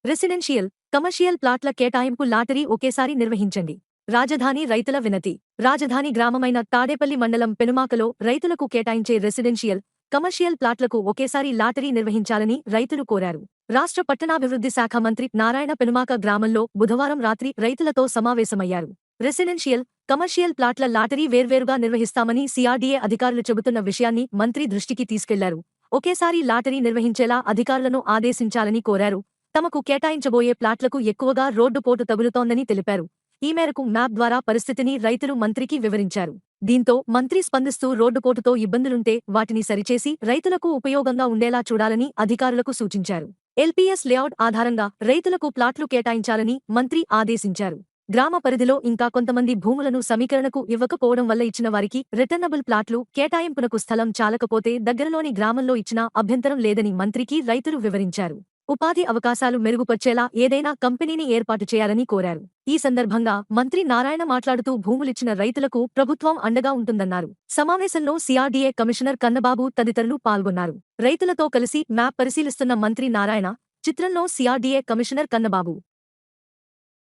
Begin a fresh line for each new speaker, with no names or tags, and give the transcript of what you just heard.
Residential, commercial ప్లాట్ల కేటాయింపు lottery ఒకేసారి నిర్వహించండి. రాజధాని రైతుల వినతి. రాజధాని గ్రామమైన తాడేపల్లి మండలం పెనుమాకలో రైతులకు కేటాయించే రెసిడెన్షియల్, కమర్షియల్ ప్లాట్లకు ఒకేసారి లాటరీ నిర్వహించాలని రైతులు కోరారు. రాష్ట్ర పట్టణాభివృద్ధి శాఖ మంత్రి నారాయణ పెనుమాక గ్రామంలో బుధవారం రాత్రి రైతులతో సమావేశమయ్యారు. రెసిడెన్షియల్, కమర్షియల్ ప్లాట్ల లాటరీ వేర్వేరుగా నిర్వహిస్తామని సిఆర్డీఏ అధికారులు చెబుతున్న విషయాన్ని మంత్రి దృష్టికి తీసుకెళ్లారు. ఒకేసారి లాటరీ నిర్వహించేలా అధికారులను ఆదేశించాలని కోరారు. తమకు కేటాయించబోయే ప్లాట్లకు ఎక్కువగా రోడ్డు పోటు తగులుతోందని తెలిపారు. ఈ మేరకు మ్యాప్ ద్వారా పరిస్థితిని రైతులు మంత్రికి వివరించారు. దీంతో మంత్రి స్పందిస్తూ రోడ్డుపోటుతో ఇబ్బందులుంటే వాటిని సరిచేసి రైతులకు ఉపయోగంగా ఉండేలా చూడాలని అధికారులకు సూచించారు. ఎల్పీఎస్ లేఅవుట్ ఆధారంగా రైతులకు ప్లాట్లు కేటాయించాలని మంత్రి ఆదేశించారు. గ్రామ పరిధిలో ఇంకా కొంతమంది భూములను సమీకరణకు ఇవ్వకపోవడం వల్ల ఇచ్చిన వారికి రిటర్నబుల్ ప్లాట్లు కేటాయింపునకు స్థలం చాలకపోతే దగ్గరలోని గ్రామంలో ఇచ్చినా అభ్యంతరం లేదని మంత్రికి రైతులు వివరించారు. ఉపాధి అవకాశాలు మెరుగుపర్చేలా ఏదైనా కంపెనీని ఏర్పాటు చేయాలని కోరారు. ఈ సందర్భంగా మంత్రి నారాయణ మాట్లాడుతూ భూములిచ్చిన రైతులకు ప్రభుత్వం అండగా ఉంటుందన్నారు. సమావేశంలో సిఆర్డీఏ కమిషనర్ కన్నబాబు తదితరులు పాల్గొన్నారు. రైతులతో కలిసి మ్యాప్ పరిశీలిస్తున్న మంత్రి నారాయణ, చిత్రంలో సిఆర్డీఏ కమిషనర్ కన్నబాబు.